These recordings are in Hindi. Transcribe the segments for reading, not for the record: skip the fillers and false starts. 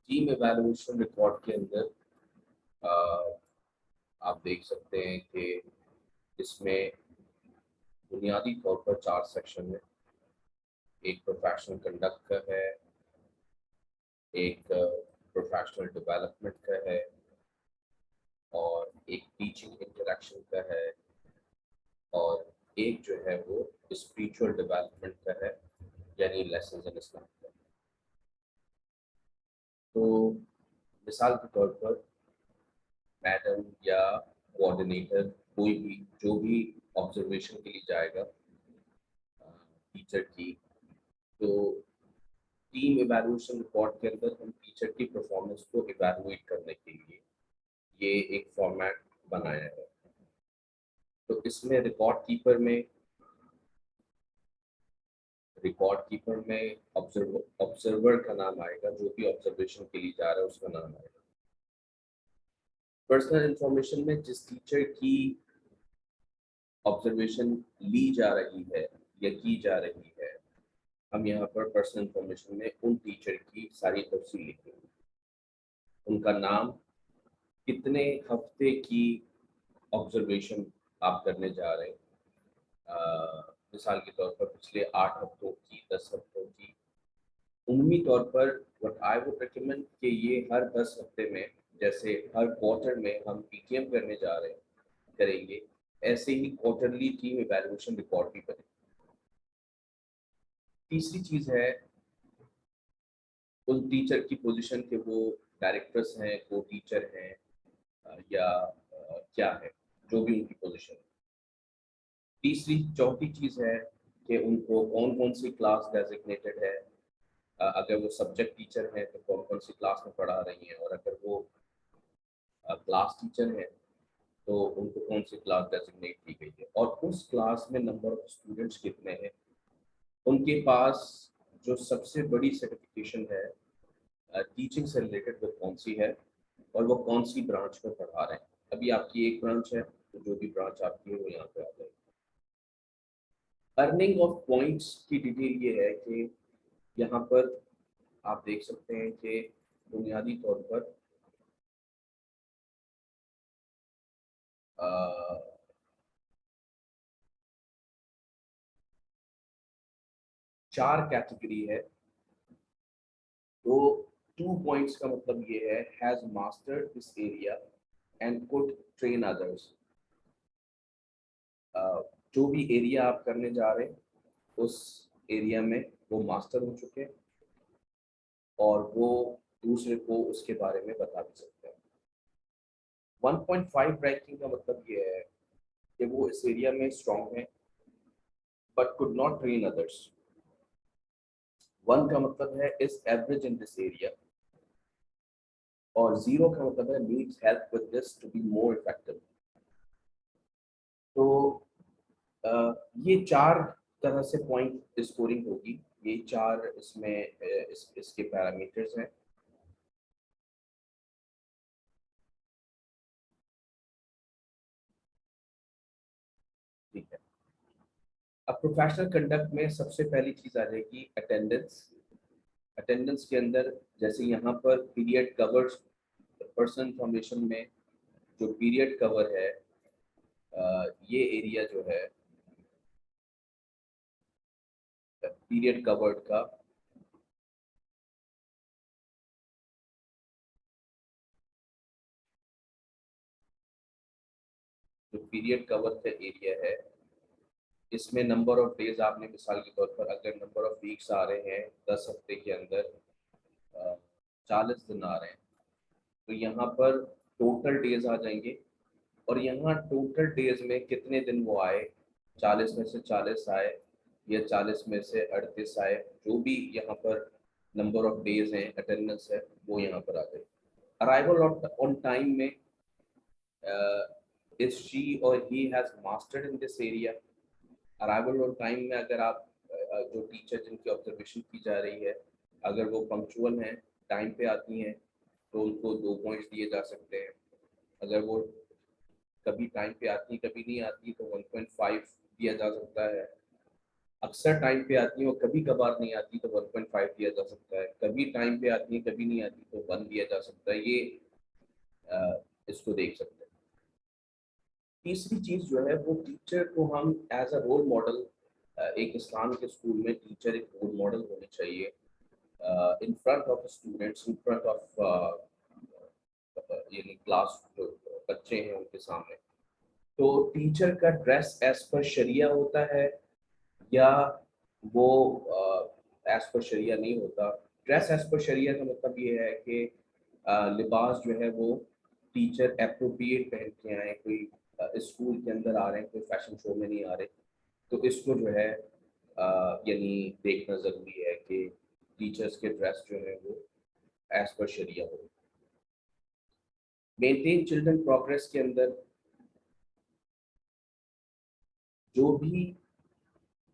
टीम इवैल्यूएशन रिकॉर्ड के अंदर आप देख सकते हैं कि इसमें बुनियादी तौर पर 4 सेक्शन है। एक प्रोफेशनल कंडक्ट का है, एक प्रोफेशनल डेवलपमेंट का है और एक टीचिंग इंटरेक्शन का है और एक जो है वो स्पिरिचुअल डेवलपमेंट का है, यानी लेसन इन इस्लाम का। तो मिसाल के तौर पर मैडम या कोऑर्डिनेटर कोई भी जो भी ऑब्जर्वेशन के लिए जाएगा टीचर की, तो टीम इवैल्यूएशन रिपोर्ट के अंदर हम टीचर की परफॉर्मेंस को इवैल्यूएट करने के लिए ये एक फॉर्मेट बनाया है। तो इसमें रिकॉर्ड कीपर में ऑब्जर्वर का नाम आएगा, जो भी ऑब्जर्वेशन के लिए जा रहा है उसका नाम आएगा। पर्सनल इंफॉर्मेशन में जिस टीचर की ऑब्जर्वेशन ली जा रही है या की जा रही है, हम यहाँ पर पर्सनल इंफॉर्मेशन में उन टीचर की सारी तफसील लिखेंगे। उनका नाम, कितने हफ्ते की ऑब्जर्वेशन आप करने जा रहे हैं, मिसाल के तौर पर पिछले 8 हफ्तों की, 10 हफ्तों की। उम्मी तौर पर व्हाट आई वुड रिकमेंड कि ये हर 10 हफ्ते में, जैसे हर क्वार्टर में हम पीटीएम करने जा रहे हैं करेंगे, ऐसे ही क्वार्टरली टीम इवैल्यूएशन रिकॉर्ड भी करें। तीसरी चीज़ है उन टीचर की पोजीशन के वो डायरेक्टर्स हैं, को टीचर हैं या क्या है, जो भी उनकी पोजीशन है। चौथी चीज़ है कि उनको कौन कौन सी क्लास डेजिग्नेटेड है। अगर वो सब्जेक्ट टीचर हैं तो कौन कौन सी क्लास में पढ़ा रही हैं, और अगर वो क्लास टीचर हैं तो उनको कौन सी क्लास डेजिग्नेट की गई है, और उस क्लास में नंबर ऑफ स्टूडेंट्स कितने हैं। उनके पास जो सबसे बड़ी सर्टिफिकेशन है टीचिंग से रिलेटेड, वो कौन सी है और वो कौन सी ब्रांच में पढ़ा रहे हैं। अभी आपकी एक ब्रांच है, तो जो भी ब्रांच आपकी है वो यहाँ पे आ जाएगी। अर्निंग ऑफ पॉइंट्स की डिटेल ये है कि यहाँ पर आप देख सकते हैं कि बुनियादी तौर पर अ, 4 कैटेगरी है। तो 2 पॉइंट्स का मतलब ये है, has mastered this area and could train others. जो भी एरिया आप करने जा रहे हैं उस एरिया में वो मास्टर हो चुके हैं और वो दूसरे को उसके बारे में बता भी सकते हैं। 1.5 रैंकिंग का मतलब ये है कि वो इस एरिया में स्ट्रॉन्ग है but could not train others. 1 का मतलब है is average in this area, और 0 का मतलब है needs help with this to be more effective. तो ये 4 तरह से पॉइंट स्कोरिंग होगी। ये 4 इसमें इसके पैरामीटर्स हैं। ठीक है। अब प्रोफेशनल कंडक्ट में सबसे पहली चीज आ जाएगी अटेंडेंस। अटेंडेंस के अंदर जैसे यहाँ पर पीरियड कवर्स, पर्सनल इंफॉर्मेशन में जो पीरियड कवर है, ये एरिया जो है पीरियड कवर्ड का, जो पीरियड कवर का एरिया है, इसमें नंबर ऑफ डेज आपने मिसाल के तौर पर अगर नंबर ऑफ वीक्स आ रहे हैं 10 हफ्ते के अंदर 40 दिन आ रहे हैं, तो यहाँ पर टोटल डेज आ जाएंगे। और यहाँ टोटल डेज में कितने दिन वो आए, 40 में से 40 आए या 40 में से 38 आए, जो भी यहाँ पर नंबर ऑफ डेज हैं, अटेंडेंस है, वो यहाँ पर आ जाए। अराइवल ऑन टाइम में इज शी और he has mastered in this area. Arrival on time में अगर आप जो टीचर जिनकी ऑब्जर्वेशन की जा रही है, अगर वो पंक्चुअल हैं, टाइम पे आती हैं, तो उनको 2 पॉइंट्स दिए जा सकते हैं। अगर वो कभी टाइम पे आती कभी नहीं आती तो 1.5 दिया जा सकता है। अक्सर टाइम पे आती है और कभी कभार नहीं आती तो 1.5 दिया जा सकता है, कभी टाइम पे आती है कभी नहीं आती तो 1 दिया जा सकता है। ये इसको देख सकते हैं। तीसरी चीज जो है वो टीचर को हम एज अ रोल मॉडल, एक इस्लाम के स्कूल में टीचर एक रोल मॉडल होने चाहिए in front of students, in front of यानी क्लास जो बच्चे हैं उनके सामने। तो टीचर का ड्रेस एज पर शरिया होता है या वो एज पर शरिया नहीं होता। ड्रेस एज पर शरिया का मतलब ये है कि लिबास जो है वो टीचर अप्रोप्रिएट पहन के आए, कोई स्कूल के अंदर आ रहे हैं, कोई फैशन शो में नहीं आ रहे। तो इसको जो है यानी देखना ज़रूरी है कि टीचर्स के ड्रेस जो है वो एज पर शरिया हो। मेंटेन चिल्ड्रन प्रोग्रेस के अंदर जो भी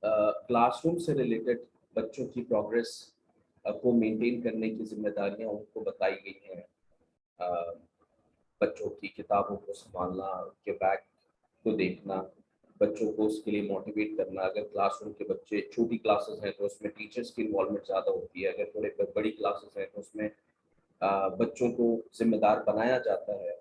क्लासरूम से रिलेटेड बच्चों की प्रोग्रेस को मेंटेन करने की जिम्मेदारियां उनको बताई गई हैं। अ, बच्चों की किताबों को संभालना, उनके बैग को देखना, बच्चों को उसके लिए मोटिवेट करना। अगर क्लासरूम के बच्चे छोटी क्लासेस हैं तो उसमें टीचर्स की इन्वॉल्वमेंट ज़्यादा होती है, अगर थोड़े बड़ी क्लासेस हैं तो उसमें बच्चों को जिम्मेदार बनाया जाता है।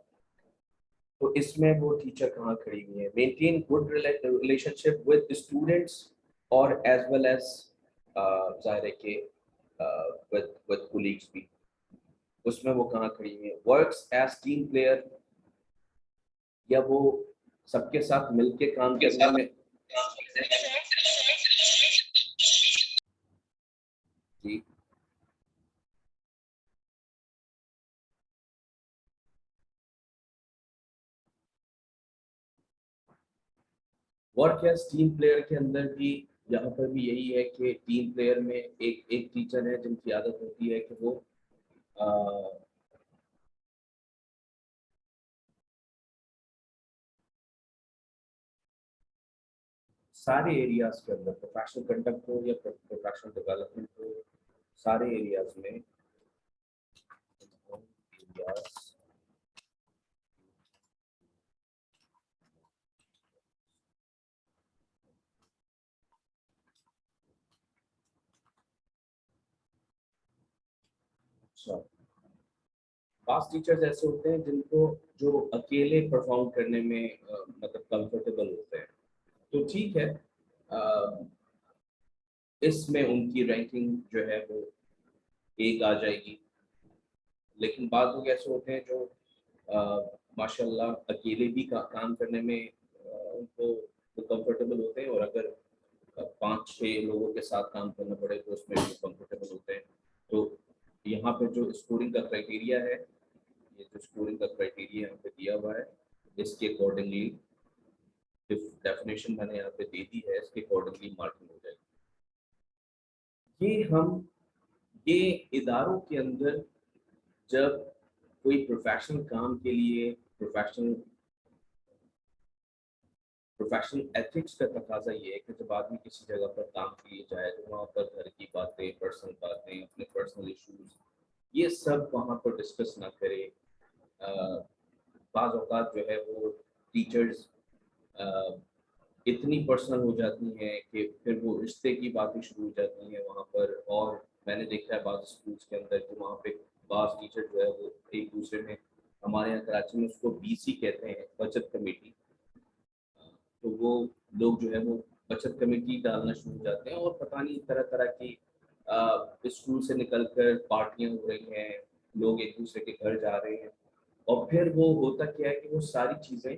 तो इसमें वो टीचर कहाँ खड़ी हुई है। Maintain good relationship with students और एज वेल एज जाहिर है कि विद विद कोलीग्स भी, उसमें वो कहाँ खड़ी हुई है। वर्क्स एज टीम प्लेयर, या वो सबके साथ मिलके काम करने में जी। वर्क एज टीम प्लेयर के अंदर भी यहाँ पर भी यही है कि टीम प्लेयर में एक एक टीचर है जिनकी आदत होती है कि वो अ, सारे एरियाज के अंदर, प्रोफेशनल कंडक्ट हो या प्रोफेशनल डेवलपमेंट हो, सारे एरियाज में एरियाज अच्छा, पास टीचर्स ऐसे होते हैं जिनको जो अकेले परफॉर्म करने में मतलब कंफर्टेबल होते हैं, तो ठीक है, अ, इसमें उनकी रैंकिंग जो है वो 1 आ जाएगी। लेकिन बाद लोग ऐसे होते हैं जो माशाल्लाह अकेले भी काम करने में उनको वो कंफर्टेबल होते हैं, और अगर 5-6 लोगों के साथ काम करना पड़े तो उसमें भी कंफर्टेबल होते हैं। तो यहाँ पे जो स्कोरिंग का क्राइटेरिया है, ये जो स्कोरिंग का क्राइटेरिया यहाँ पे दिया हुआ है, इसके अकॉर्डिंगली डेफिनेशन मैंने यहाँ पे दे दी है, इसके अकॉर्डिंगली मार्किंग हो जाएगी। ये इदारों के अंदर जब कोई प्रोफेशनल काम के लिए प्रोफेशनल प्रोफेशनल एथिक्स का तकाजा ये है कि जब आदमी किसी जगह पर काम के लिए जाए तो वहाँ पर घर की बातें, पर्सनल बातें, अपने पर्सनल इश्यूज, ये सब वहाँ पर डिस्कस ना करे। बाज़ औक़ात जो है वो टीचर्स इतनी पर्सनल हो जाती हैं कि फिर वो रिश्ते की बातें शुरू हो जाती हैं वहाँ पर। और मैंने देखा है बाज़ स्कूल्स के अंदर कि वहाँ पे बाज़ टीचर जो है वो एक दूसरे में, हमारे यहाँ कराची में उसको बीसी कहते हैं, बचत कमेटी, तो वो लोग जो है वो बचत कमेटी डालना शुरू हो जाते हैं और पता नहीं तरह तरह की स्कूल से निकलकर पार्टियां हो रही हैं, लोग एक दूसरे के घर जा रहे हैं। और फिर वो होता क्या है कि वो सारी चीज़ें,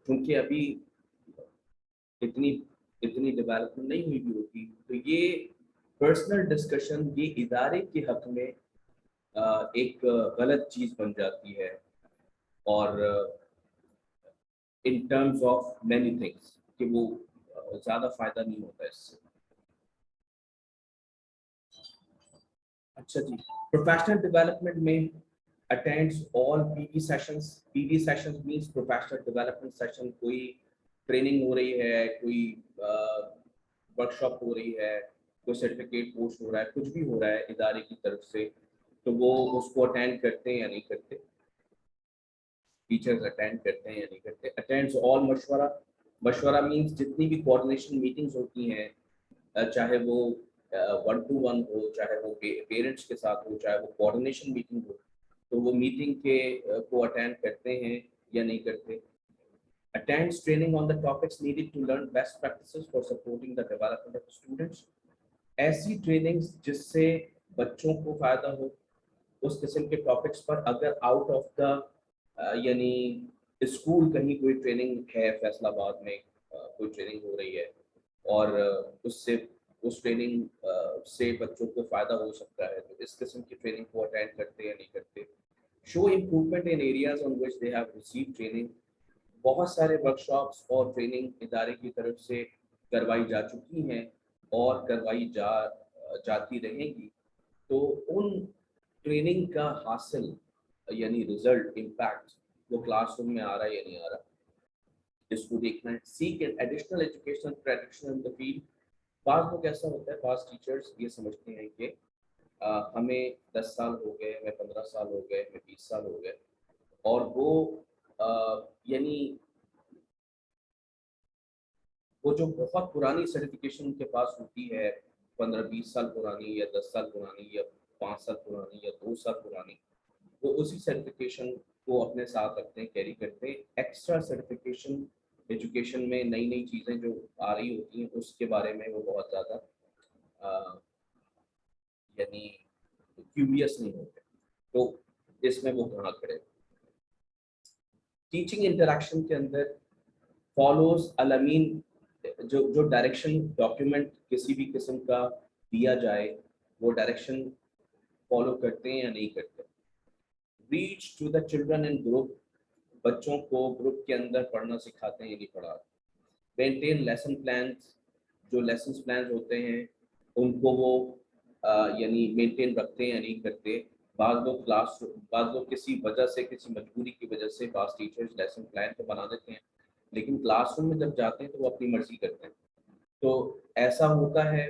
क्योंकि अभी इतनी इतनी डेवलपमेंट नहीं हुई भी होती, तो ये पर्सनल डिस्कशन ये इदारे के हक में एक गलत चीज़ बन जाती है। और in terms of many things कि वो ज़्यादा फायदा नहीं होता इससे। अच्छा जी, प्रोफेशनल डेवलपमेंट में attends all PV sessions. PV sessions means professional development session. कोई ट्रेनिंग हो रही है, कोई वर्कशॉप हो रही है, कोई सर्टिफिकेट कोर्स हो रहा है, कुछ भी हो रहा है इदारे की तरफ से, तो वो उसको अटेंड करते हैं या नहीं करते। टीचर्स अटेंड करते हैं या नहीं करते। अटेंड्स ऑल मशवरा। मशवरा मींस जितनी भी कोऑर्डिनेशन मीटिंग्स होती हैं चाहे वो 1-to-1 हो, चाहे वो पेरेंट्स के साथ हो, चाहे वो कोऑर्डिनेशन मीटिंग हो, तो वो मीटिंग के को अटेंड करते हैं या नहीं करते। Attends training on the topics needed to learn best practices for supporting the development of students। ऐसी ट्रेनिंग्स जिससे बच्चों को फायदा हो, उस किस्म के टॉपिक्स पर अगर आउट ऑफ द यानी स्कूल कहीं कोई ट्रेनिंग है, फैसलाबाद में कोई ट्रेनिंग हो रही है और उससे उस ट्रेनिंग से बच्चों को फायदा हो सकता है, तो इस किस्म की ट्रेनिंग को अटेंड करते या नहीं करते। Show improvement in areas on which they have received training. बहुत सारे वर्कशॉप्स और ट्रेनिंग इदारे की तरफ से करवाई जा चुकी हैं और करवाई जाती रहेंगी, तो उन ट्रेनिंग का हासिल यानी रिजल्ट इम्पैक्ट वो क्लासरूम में आ रहा है या नहीं आ रहा, इसको देखना है। Seek additional educational practitioner in the field. बाज़ लोग ऐसा होता है, बाज़ टीचर्स ये समझते हैं कि हमें 10 साल हो गए, हमें 15 साल हो गए, हमें 20 साल हो गए, और यानी वो जो बहुत पुरानी सर्टिफिकेशन उनके पास होती है, 15-20 साल पुरानी या 10 साल पुरानी या 5 साल पुरानी या 2 साल पुरानी, वो उसी सर्टिफिकेशन को अपने साथ रखते हैं, कैरी करते हैं। एक्स्ट्रा सर्टिफिकेशन एजुकेशन में नई नई चीज़ें जो आ रही होती हैं उसके बारे में वो बहुत ज़्यादा यानी क्यूरियस नहीं होते, तो इसमें वो कहाँ खड़े। टीचिंग इंटरेक्शन के अंदर फॉलोज अलामीन, जो डायरेक्शन डॉक्यूमेंट किसी भी किस्म का दिया जाए वो डायरेक्शन फॉलो करते हैं या नहीं करते। Reach to the children in group, बच्चों को ग्रुप के अंदर पढ़ना सिखाते हैं या नहीं पढ़ा। मेंटेन लेसन प्लान्स, जो लेसन प्लान्स होते हैं उनको वो यानी मेंटेन रखते हैं या नहीं करते। बाद लोग किसी वजह से, किसी मजबूरी की वजह से बास टीचर्स लेसन प्लान तो बना देते हैं, लेकिन क्लासरूम में जब जाते हैं तो वो अपनी मर्जी करते हैं, तो ऐसा होता है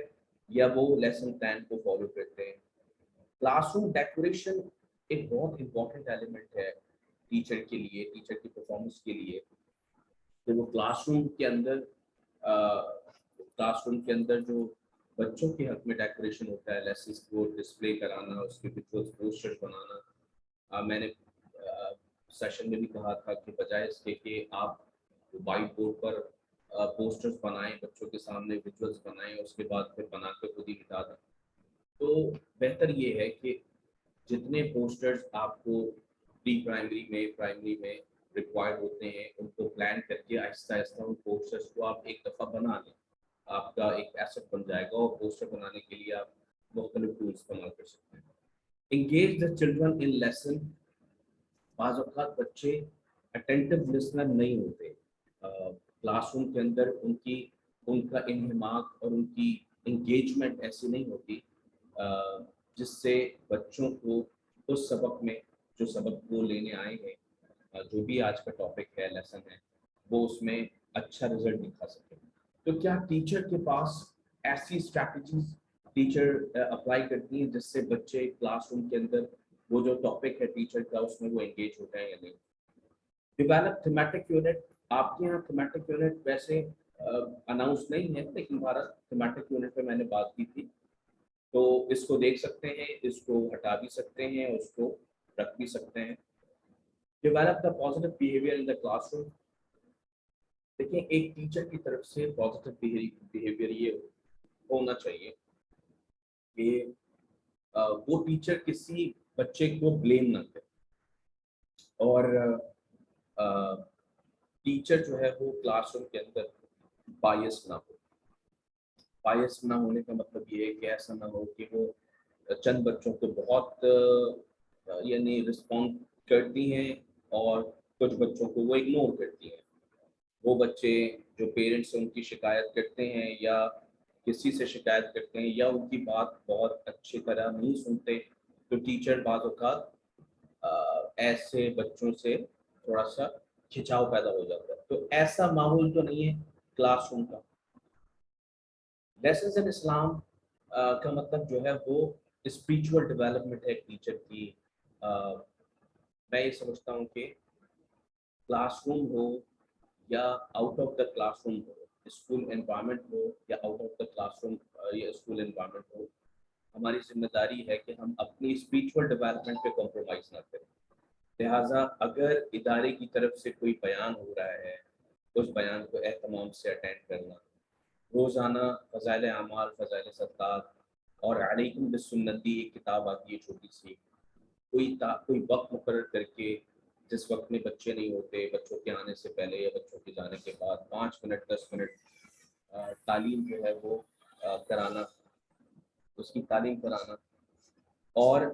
या वो लेसन प्लान को फॉलो करते हैं। क्लासरूम डेकोरेशन एक बहुत इंपॉर्टेंट एलिमेंट है टीचर के लिए, टीचर की परफॉर्मेंस के लिए। तो वो क्लासरूम के अंदर जो बच्चों के हक में डेकोरेशन होता है, लेसन को डिस्प्ले कराना, उसके विजुअल्स पोस्टर्स बनाना। मैंने सेशन में भी कहा था कि बजाय इसके कि आप वाइट बोर्ड पर पोस्टर्स बनाएं, बच्चों के सामने विजुअल्स बनाएं, उसके बाद फिर बना के खुद ही दिखा दें, तो बेहतर ये है कि जितने पोस्टर्स आपको प्री प्राइमरी में, प्राइमरी में रिक्वायर्ड होते हैं, उनको प्लान करके आहिस्ता आहिस्ता उन पोस्टर्स को आप एक दफ़ा बना लें, आपका एक एसेट बन जाएगा, और पोस्टर बनाने के लिए आप मुख्तलिफ टूल्स इस्तेमाल कर सकते हैं। Engage the children in lesson. बाज़ औक़ात बच्चे अटेंटिव लिसनर नहीं होते, क्लासरूम के अंदर उनका इन्हिमाक और उनकी इंगेजमेंट ऐसी नहीं होती जिससे बच्चों को उस सबक में, जो सबक वो लेने आए हैं, जो भी आज का टॉपिक है, लेसन है, वो उसमें अच्छा रिजल्ट दिखा सके। तो क्या टीचर के पास ऐसी स्ट्रैटेजीज टीचर अप्लाई करती हैं जिससे बच्चे क्लासरूम के अंदर वो जो टॉपिक है टीचर का उसमें वो एंगेज होते हैं या नहीं। Develop thematic unit. आपके यहाँ थीमेटिक यूनिट वैसे अनाउंस नहीं है, लेकिन भारत थीमेटिक यूनिट पे मैंने बात की थी, तो इसको देख सकते हैं, इसको हटा भी सकते हैं, उसको रख भी सकते हैं। Develop the positive behaviour in the classroom. देखिए, एक टीचर की तरफ से पॉजिटिव बिहेवियर ये होना चाहिए कि वो टीचर किसी बच्चे को ब्लेम ना करे, और टीचर जो है वो क्लासरूम के अंदर बायस ना हो। बायस ना होने का मतलब ये है कि ऐसा ना हो कि वो चंद बच्चों को बहुत यानी रिस्पॉन्ड करती हैं और कुछ बच्चों को वो इग्नोर करती हैं। वो बच्चे जो पेरेंट्स उनकी शिकायत करते हैं या किसी से शिकायत करते हैं या उनकी बात बहुत अच्छी तरह नहीं सुनते, तो टीचर बाज़ औक़ात ऐसे बच्चों से थोड़ा सा खिंचाव पैदा हो जाता है। तो ऐसा माहौल तो नहीं है क्लासरूम का। लेसन्स इन इस्लाम का मतलब जो है वो स्पिरिचुअल डेवलपमेंट है टीचर की। मैं ये समझता हूँ कि क्लासरूम हो या आउट ऑफ द क्लासरूम हो, स्कूल एनवायरनमेंट हो या आउट ऑफ द क्लासरूम या स्कूल एनवायरनमेंट हो, हमारी जिम्मेदारी है कि हम अपनी स्पिरिचुअल डेवलपमेंट पे कॉम्प्रोमाइज ना करें। लिहाजा अगर इदारे की तरफ से कोई बयान हो रहा है तो उस बयान को एहतमाम से अटेंड करना, रोज़ाना फ़ज़ाइल अमाल, फ़ज़ाइल सदक़ात और अलैकुम बिस्सुन्नती एक किताब आती है छोटी सी, कोई वक्त मुकर्रर करके, जिस वक्त में बच्चे नहीं होते, बच्चों के आने से पहले या बच्चों के जाने के बाद 5 मिनट 10 मिनट तालीम जो है वो कराना, उसकी तालीम कराना। और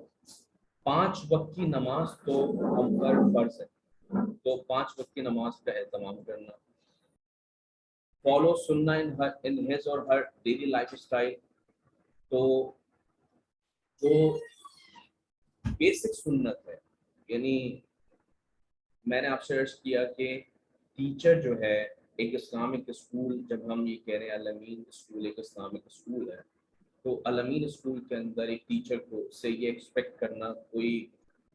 5 वक्त की नमाज तो हम पर फ़र्ज़ है, तो 5 वक्त की नमाज का एहतमाम करना, फॉलो सुन्ना इन हिज और हर डेली लाइफ स्टाइल। तो जो बेसिक सुन्नत है, यानी मैंने आपसे अर्ज किया कि टीचर जो है, एक इस्लामिक स्कूल, जब हम ये कह रहे हैं अल-अमीन स्कूल एक इस्लामिक स्कूल है, तो अल-अमीन स्कूल के अंदर एक टीचर को से ये एक्सपेक्ट करना कोई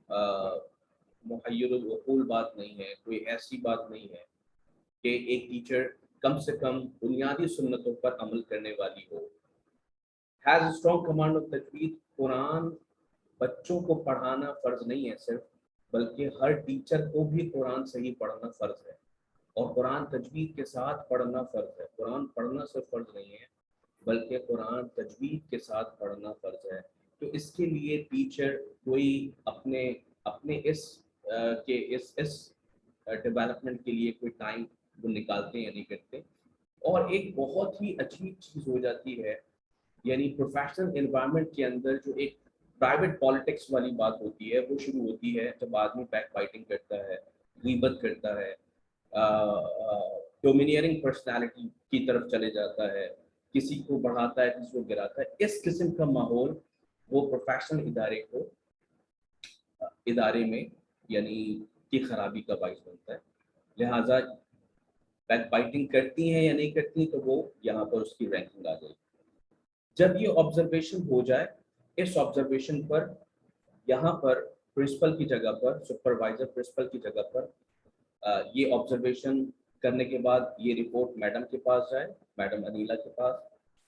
मुहय्यरुल उक़ूल बात नहीं है, कोई ऐसी बात नहीं है कि एक टीचर कम से कम बुनियादी सुन्नतों पर अमल करने वाली हो। हैज़ स्ट्रॉन्ग कमांड ऑफ तजवीद। कुरान बच्चों को पढ़ाना फ़र्ज़ नहीं है सिर्फ, बल्कि हर टीचर को भी कुरान सही पढ़ना फ़र्ज़ है और कुरान तजवीद के साथ पढ़ना फ़र्ज़ है। कुरान पढ़ना सिर्फ फ़र्ज़ नहीं है, बल्कि कुरान तजवीद के साथ पढ़ना फ़र्ज़ है। तो इसके लिए टीचर कोई अपने अपने इस डेवलपमेंट के लिए कोई टाइम वो निकालते हैं या नहीं करते। और एक बहुत ही अजीब चीज़ हो जाती है, यानी प्रोफेशनल एनवायरनमेंट के अंदर जो एक प्राइवेट पॉलिटिक्स वाली बात होती है वो शुरू होती है जब आदमी बैक बाइटिंग करता है, गीबत करता है, डोमिनियरिंग पर्सनालिटी की तरफ चले जाता है, किसी को बढ़ाता है, किसी को गिराता है। इस किस्म का माहौल वो प्रोफेशनल इदारे में यानी की खराबी का बाइस बनता है। लिहाजा बैक बाइटिंग करती हैं या नहीं करती, तो वो यहाँ पर उसकी रैंकिंग आ जाएगी। जब ये ऑब्जर्वेशन हो जाए, इस ऑब्जर्वेशन पर यहाँ पर प्रिंसिपल की जगह पर, सुपरवाइजर प्रिंसिपल की जगह पर ये ऑब्जर्वेशन करने के बाद ये रिपोर्ट मैडम के पास जाए, मैडम अनीला के पास,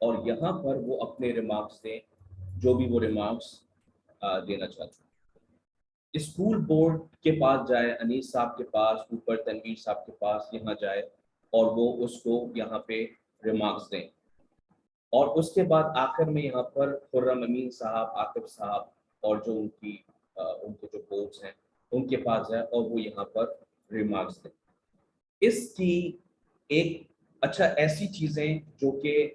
और यहाँ पर वो अपने रिमार्क्स दें, जो भी वो रिमार्क्स देना चाहते हैं। स्कूल बोर्ड के पास जाए, अनीस साहब के पास, ऊपर तनवीर साहब के पास, यहाँ जाए और वो उसको यहाँ पे रिमार्क्स दें। और उसके बाद आखिर में यहाँ पर खुर्रम अमीन साहब, आकिब साहब और जो उनके जो बोर्ड्स हैं उनके पास जाए और वो यहाँ पर रिमार्क्स दें। इसकी एक अच्छा ऐसी चीज़ें जो कि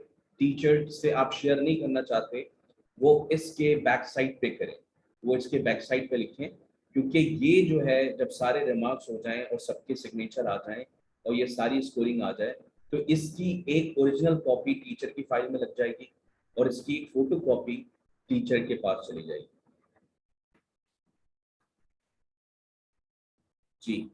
टीचर से आप शेयर नहीं करना चाहते, वो इसके बैक साइड पे करें, वो इसके बैक साइड पे लिखें, क्योंकि ये जो है जब सारे रिमार्क्स हो जाएं और सबके सिग्नेचर आ जाएं और ये सारी स्कोरिंग आ जाए, तो इसकी एक ओरिजिनल कॉपी टीचर की फाइल में लग जाएगी और इसकी एक फोटो कॉपी टीचर के पास चली जाएगी। जी।